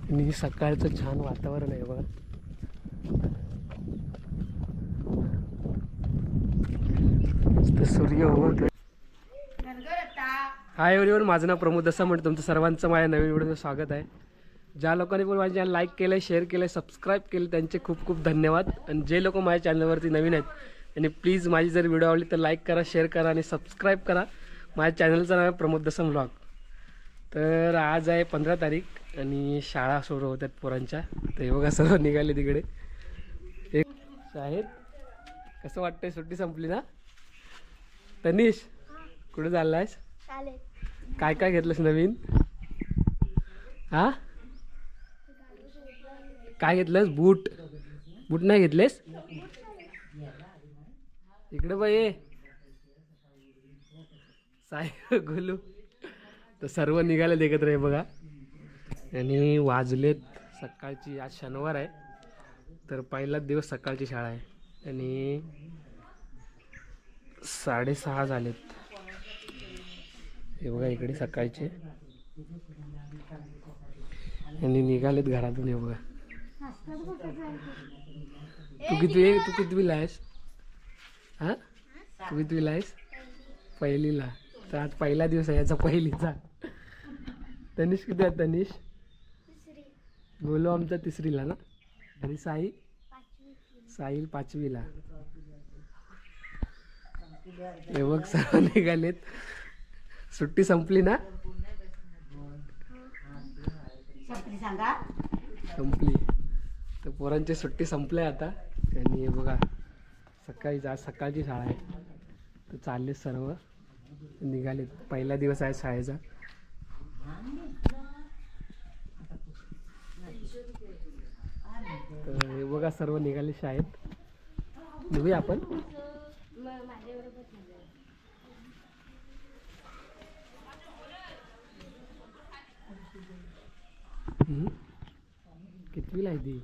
आणि सकाळचं छान वातावरण आहे बघा. सूर्य उगवतोय. हाय एव्हरीवन, माझं नाव प्रमोद दसा म्हणतो. तुमचं सर्वांचं माझ्या नवीन व्हिडिओचं स्वागत आहे. ज्या लोकांनी पण माझ्या चॅनल लाईक केलं, शेअर केलं, सबस्क्राईब केलं त्यांचे खूप खूप धन्यवाद. आणि जे लोक माझ्या चॅनलवरती नवीन आहेत त्यांनी प्लीज माझी जर व्हिडिओ आवडली तर लाईक करा, शेअर करा आणि सबस्क्राईब करा. माझ्या चॅनलचं नाव आहे प्रमोद दसा व्लॉग. तर आज आहे 15 तारीख आणि शाळा सुरू होतात पोरांच्या. तर हे बघा सर्व निघाले तिकडे. एक शाळेत कसं वाटतंय? सुट्टी संपली ना? तनिष कुठे चाललायस? काय काय घेतलंस नवीन? हा काय घेतलंस? बूट बूट नाही घेतलेस? इकडे बाई साय गोलू. तर सर्व निघाले देखत रे बघा. आणि वाजलेत सकाळची, आज शनिवार आहे तर पहिलाच दिवस सकाळची शाळा आहे आणि 6:30 झालेत. हे बघा इकडे सकाळचे आणि निघालेत घरातून. हे बघा तू कितवीला आहेस? हा तू कितवीला आहेस? पहिलीला. तर आज पहिला दिवस आहे याचा, पहिलीचा. तनिष किती आहे? तनिष बोलो आमचा 3रीला ना. आणि साहिल 5वीला. हे बघ सर्व निघालेत. सुट्टी संपली ना? संपली. तर पोरांची सुट्टी संपल्या आता. आणि हे बघा सकाळची शाळा आहे तर चालले सर्व निघालेत. पहिला दिवस आहे शाळेचा. तर हे बघा सर्व निघाले शाळेत. निघूया आपण. कितवीला आहे ती?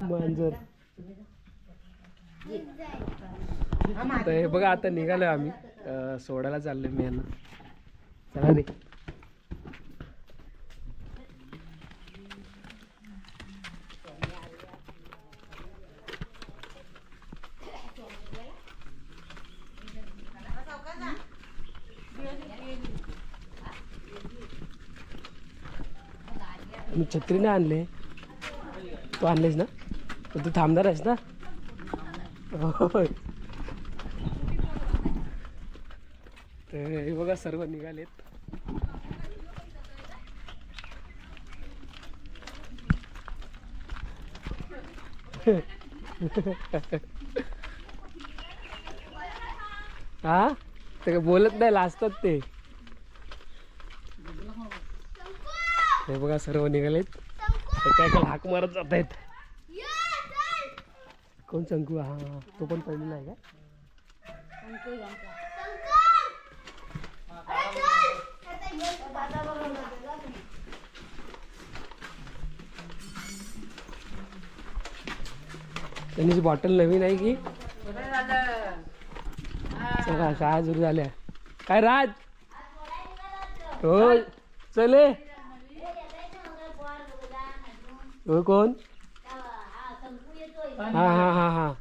मांजर. तर हे बघा आता निघालो आम्ही. सोडायला चाललोय मी यांना. चला रे. मी छत्री नाही आणले. तू आणलेस ना? तू थांबणार आहेस ना? होय. तर हे बघा सर्व निघालेत. हा ते बोलत नाही, लाजतात ते. हे बघा सर्व निघालेत. तर काय काय हाक मारत जात आहेत. कोण? शंकू. हा तो पण पहिलेला आहे का? त्यांची बॉटल नवीन आहे की? चला शाळा सुरू झाल्या. काय राज? हो चले. हो कोण? हा हा हा हा.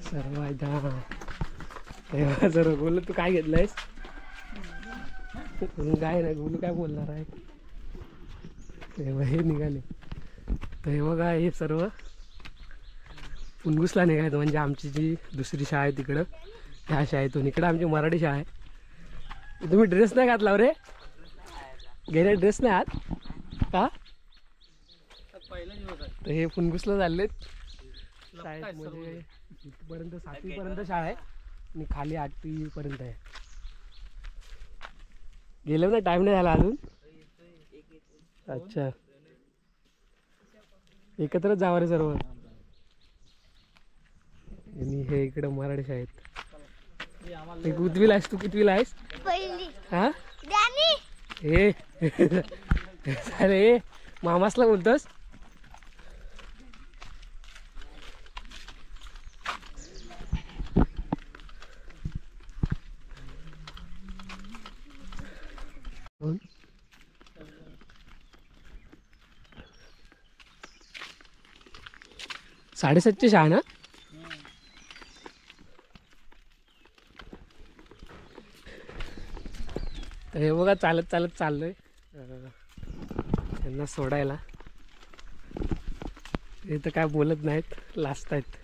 सर्व आहे. सर्व बोल. तू काय घेतलंयस? काय नाही बोलू, काय बोलणार आहे. हे निघाले. तर हे बघा हे सर्व पुनगुसला निघाले. म्हणजे आमची जी दुसरी शाळा आहे तिकडं, ह्या शाळेतून इकडं आमची मराठी शाळा आहे. तुम्ही ड्रेस नाही घातला रे? गेल्या ड्रेस नाही आहात का? तर हे पुनगुसला चाललेत शाळेत. म्हणजे इथपर्यंत 7वीपर्यंत शाळा आहे आणि खाली 8वीपर्यंत आहे. गेलो ना, टाइम नाही झाला अजून. अच्छा, एकत्रच जावा रे सर्व. आणि हे इकडं मराठी शाळेत कितवीला आहेस तू? कितवीला आहेस? पहिली. हा डॅनी हे अरे मामासला बोलतोस? कोण? 7:30ची शाळा ना? तर हे बघा चालत चालत चाललोय त्यांना सोडायला. ते तर काय बोलत नाहीत, लाजतायत.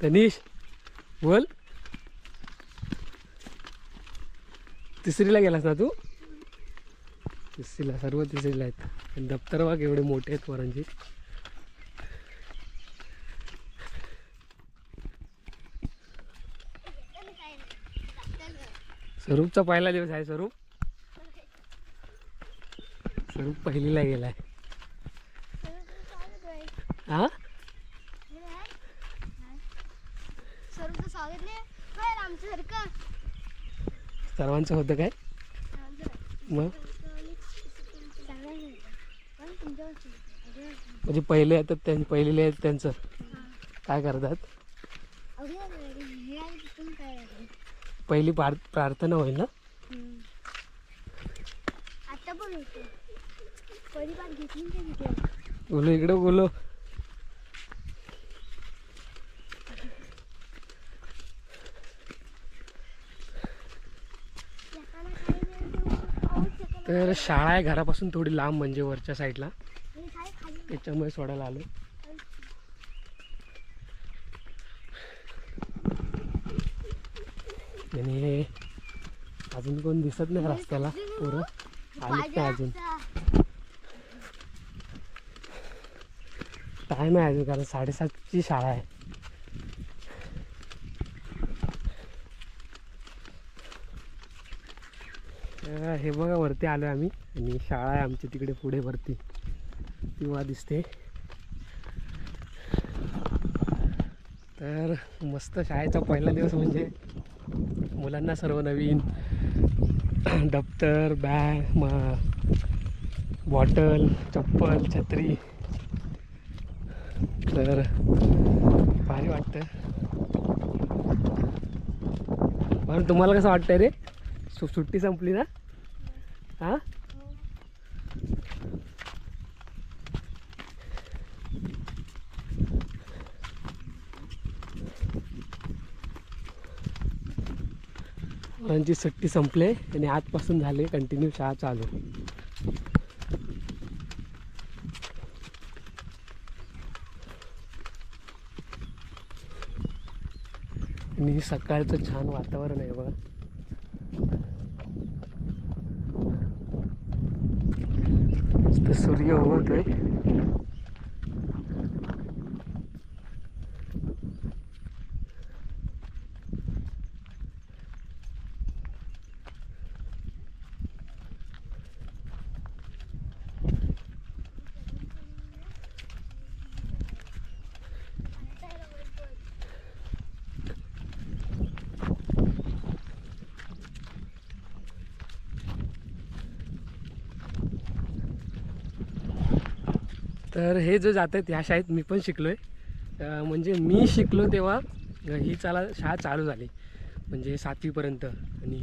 तनिष बोल. तिसरीला गेलास ना तू? तिसरीला, सर्व तिसरीला आहेत. दप्तर बघ एवढे मोठे आहेत पोरांचे. स्वरूपचा पहिला दिवस आहे. स्वरूप पहिलीला गेलाय. हा सर्वांचं होतं काय मग? म्हणजे पहिले येतात पहिलेले आहेत त्यांचं काय करतात? पहिली प्रार्थना होईल ना? बोलो इकडे बोलो. तर शाळा आहे घरापासून थोडी लांब, म्हणजे वरच्या साईडला, त्याच्यामुळे सोडायला आलो. आणि हे अजून कोण दिसत नाही रस्त्याला, पोरं आलीच नाही अजून. टाईम आहे अजून, कारण 7:30ची शाळा आहे. हे बघा वरती आलो आम्ही, आणि शाळा आहे आमची तिकडे पुढे वरती, तेव्हा दिसते. तर मस्त शाळेचा पहिला दिवस म्हणजे मुलांना सर्व नवीन दप्तर, बॅग, बॉटल, चप्पल, छत्री. तर भारी वाटतं. पण तुम्हाला कसं वाटतंय रे? सुट्टी संपली ना? हा मुलांची सुट्टी संपले आणि आजपासून झाले कंटिन्यू शाळा चालू. आणि सकाळचं छान वातावरण आहे बघा. मस्त सूर्य उगवतोय. तर हे जो जात आहेत ह्या शाळेत मी पण शिकलो आहे. म्हणजे मी शिकलो तेव्हा ही शाळा चालू झाली, म्हणजे 7वीपर्यंत. आणि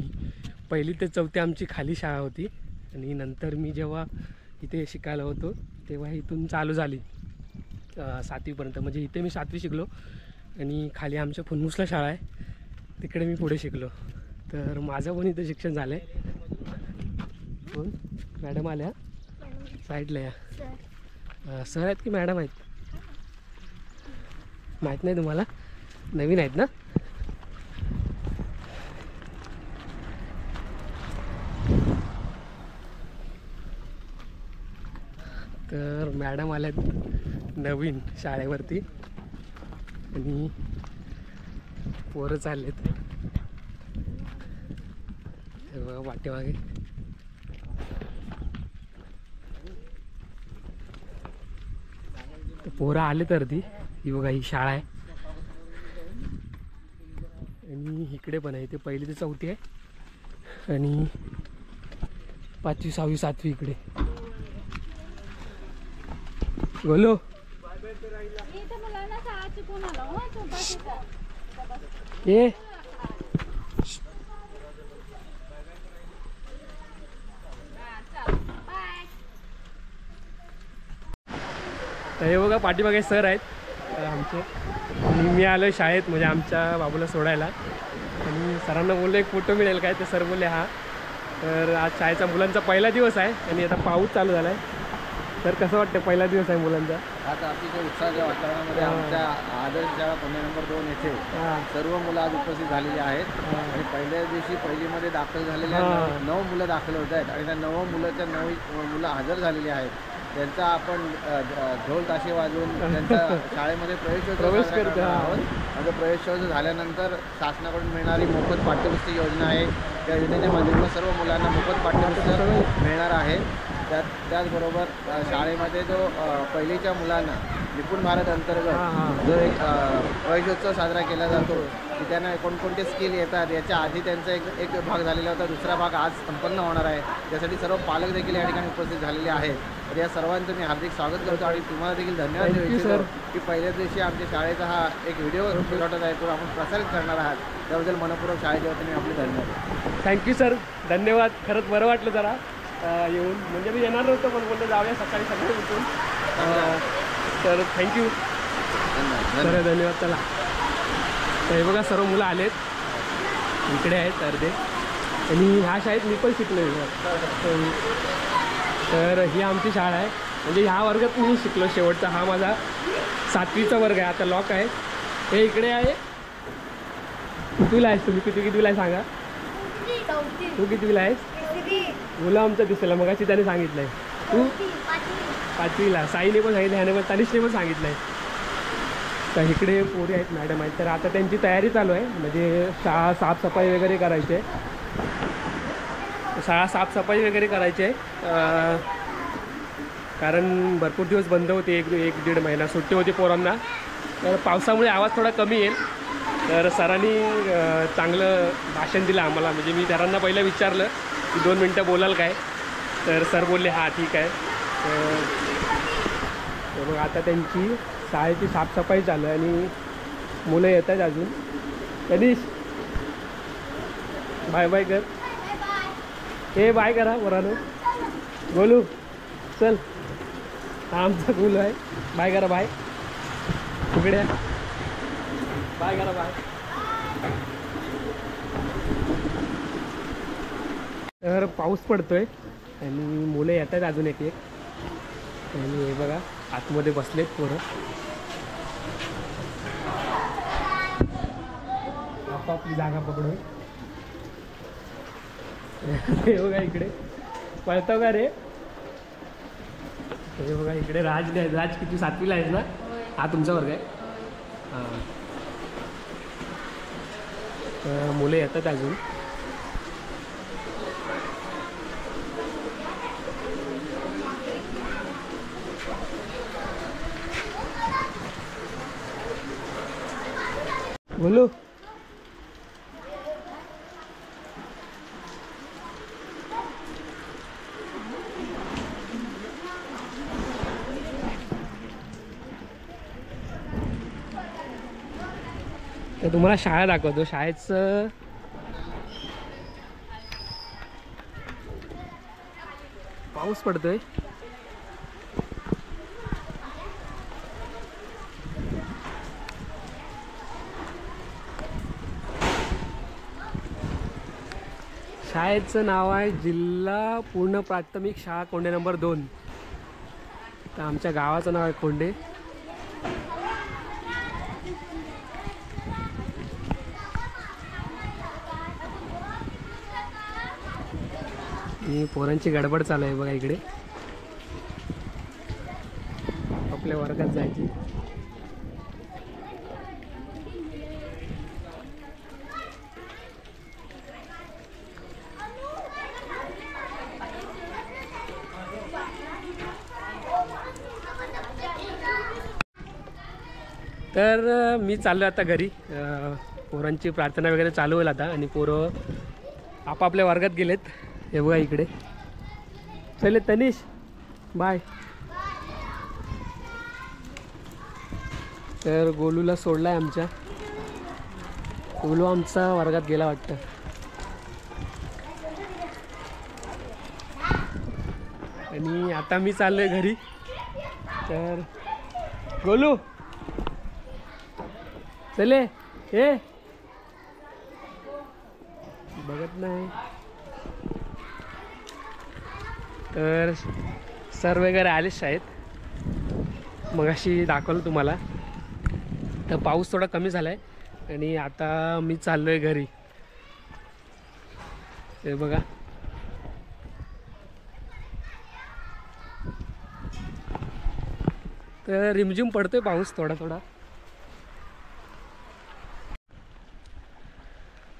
1ली ते 4थी आमची खाली शाळा होती. आणि नंतर मी जेव्हा इथे शिकायला होतो तेव्हा इथून चालू झाली 7वीपर्यंत. म्हणजे इथे मी 7वी शिकलो आणि खाली आमच्या फुन्मुसला शाळा आहे, तिकडे मी पुढे शिकलो. तर माझं पण इथं शिक्षण झालं आहे. पण मॅडम आल्या साईडला या. सर आहेत की मॅडम आहेत माहीत नाही तुम्हाला, नवीन आहेत ना? तर मॅडम आल्यात नवीन शाळेवरती आणि पोरं चाललेत वाटेमागे. पोरं आले तर ती ही बघा, ही शाळा आहे. आणि इकडे पण आहे, ते 1ली ते 4थी आहे आणि 5वी 6वी 7वी इकडे. बोलो ये हे बघा पाठीमागे सर आहेत आमचे आणि मी आलो शाळेत म्हणजे आमच्या बाबूला सोडायला आणि सरांना बोललो एक फोटो मिळेल काय, ते सर बोलले हां. तर आज शाळेचा मुलांचा पहिला दिवस आहे आणि आता पाऊस चालू झाला आहे. तर कसं वाटतं पहिला दिवस आहे मुलांचा? आता अतिशय उत्साहाच्या वातावरणामध्ये आमच्या आदर्श शाळा पुणे नंबर 2 येथे सर्व मुलं आज उपस्थित झालेली आहेत आणि पहिल्या दिवशी पहिलीमध्ये दाखल झालेल्या 9 मुलं दाखल होत आहेत आणि त्या 9 मुलाच्या 9 मुलं हजर झालेली आहेत. त्यांचा आपण ढोल ताशे वाजवून त्यांच्या शाळेमध्ये प्रवेश करतो आहोत. म्हणजे प्रवेशोत्सव झाल्यानंतर शासनाकडून मिळणारी मोफत पाठ्यपुस्तक योजना आहे, त्या योजनेच्या माध्यमातून सर्व मुलांना मोफत पाठ्यपुस्तक मिळणार आहे. त्याचबरोबर शाळेमध्ये जो पहिलीच्या मुलांना निपुण भारत अंतर्गत जो एक प्रवेशोत्सव साजरा केला जातो की त्यांना कोणकोणते स्किल येतात याच्या आधी त्यांचा एक भाग झालेला होता, दुसरा भाग आज संपन्न होणार आहे. त्यासाठी सर्व पालक देखील या ठिकाणी उपस्थित झालेले आहेत. तर या सर्वांचं मी हार्दिक स्वागत करतो आणि तुम्हाला देखील धन्यवाद देऊ इच्छितो की पहिल्या दिवशी आमच्या शाळेचा हा एक व्हिडिओ फिरवत आहे तो आपण प्रसारित करणार आहात. त्याबद्दल मनपूर्वक शाळेच्या वतीने आपले धन्यवाद. थँक्यू सर, धन्यवाद. खरंच बरं वाटलं जरा येऊन, म्हणजे मी येणार नव्हतो पण बोलतो जाऊया सकाळी सकाळी उठून. तर थँक्यू सर, धन्यवाद. चला तर हे बघा सर्व मुलं आलेत, इकडे आहेत अर्धे आणि ह्या शाळेत मी पण शिकलो. तर ही आमची शाळा आहे, म्हणजे ह्या वर्गात मी शिकलो शेवटचा. हा माझा 7वीचा वर्ग आहे, आता लॉक आहे. हे इकडे आहे. कितवीला आहेस तुम्ही? कितवीला आहे सांगा? तू कितवीला आहेस? मुलं आमचं दिसलं मग अशी त्याने सांगितलं आहे. तू 5वीला. साईने पण सांगितलं, ह्याने पण, तनिषने पण सांगितलं आहे. तर इकडे पोरी आहेत, मॅडम आहेत. तर आता त्यांची तयारी चालू आहे, म्हणजे शाळा साफसफाई वगैरे करायची आहे. शाळा साफसफाई वगैरे करायची आहे कारण भरपूर दिवस बंद होते, एक 1-1.5 महिना सुट्टी होती पोरांना. तर पावसामुळे आवाज थोडा कमी येईल. तर सरांनी चांगलं भाषण दिलं आम्हाला, म्हणजे मी सरांना पहिलं विचारलं की 2 मिनटं बोलाल काय, तर सर बोलले हां ठीक आहे. तर मग आता त्यांची शाळेची साफसफाई चालू आहे आणि मुलं येत आहेत अजून. तनिष बाय बाय कर. हे बाय करा पोरांनो. बोलू चल, हा आमचा गुलू आहे. बाय करा, बाय. इकडे बाय करा, बाय. तर पाऊस पडतोय आणि मुलं येत आहेत अजून एक आणि हे बघा आतमध्ये बसलेत पोरं. आपापली जागा पकडून. हे बघा इकडे पळतो का रे? हे बघा इकडे राज. राज किती 7वीला आहेस ना? हा तुमचा वर्ग आहे. हां, मुलं येतात अजून. बोलो तर तुम्हाला शाळा दाखवतो. शाळेचं पाऊस पडतोय. शाळेचं नाव आहे जिल्हा पूर्ण प्राथमिक शाळा कोंडे नंबर 2. तर आमच्या गावाचं नाव आहे कोंडे. पोरांची गडबड चालू आहे बघा इकडे, आपल्या वर्गात जायची. तर मी चाललो आता घरी. पोरांची प्रार्थना वगैरे चालू होईल आता आणि पोरं आपापल्या वर्गात गेलेत. हे बघा इकडे चले तनिष बाय. तर गोलूला सोडलाय आमच्या. गोलू आमचा वर्गात गेला वाटतं. आणि आता मी चाललोय घरी. तर गोलू चले हे बघत नाही. तर सर वगैरे आले शाळेत. मगाशी दाखवलं तुम्हाला. तर पाऊस थोडा कमी झाला आहे आणि आता मी चाललो आहे घरी. ते बघा तर रिमझिम पडतोय पाऊस थोडा थोडा.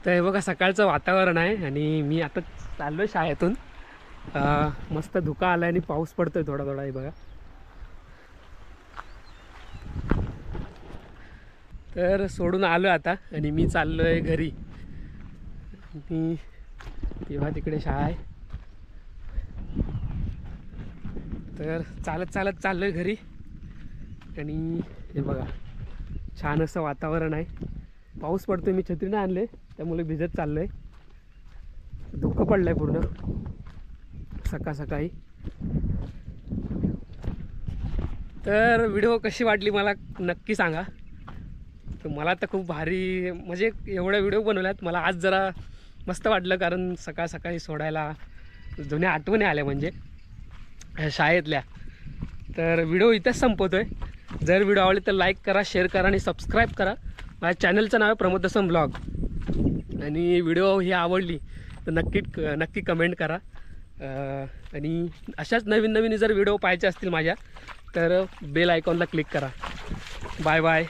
तर हे बघा सकाळचं वातावरण आहे आणि मी आता चाललो आहे शाळेतून. मस्त धुका आला आणि पाऊस पडतोय थोडा थोडा. हे बघा तर सोडून आलो आता आणि मी चाललो आहे घरी. आणि तेव्हा तिकडे शाळा आहे. तर चालत चालत चाललो आहे घरी. आणि हे बघा छान असं वातावरण आहे. पाऊस पडतोय. मी छत्री नाही आणले त्यामुळे भिजत चाललो आहे. धुकं पडलं आहे पूर्ण सकाळ सकाळी. तर व्हिडिओ कशी वाटली मला नक्की सांगा. तर मला तर खूप भारी म्हणजे एवढ्या व्हिडिओ बनवल्यात. मला आज जरा मस्त वाटलं कारण सकाळ सकाळी सोडायला जुन्या आठवणी आल्या म्हणजे शाळेतल्या. तर व्हिडिओ इथेच संपवतो आहे. जर व्हिडिओ आवडले तर लाईक करा, शेअर करा आणि सबस्क्राईब करा. माझ्या चॅनलचं नाव आहे प्रमोद दसम ब्लॉग. आणि व्हिडिओ ही आवडली तर नक्की कमेंट करा. आणि अशाच नवीन नवीन जर व्हिडिओ पाहायचे असतील माझ्या तर बेल आयकॉनला क्लिक करा. Bye bye.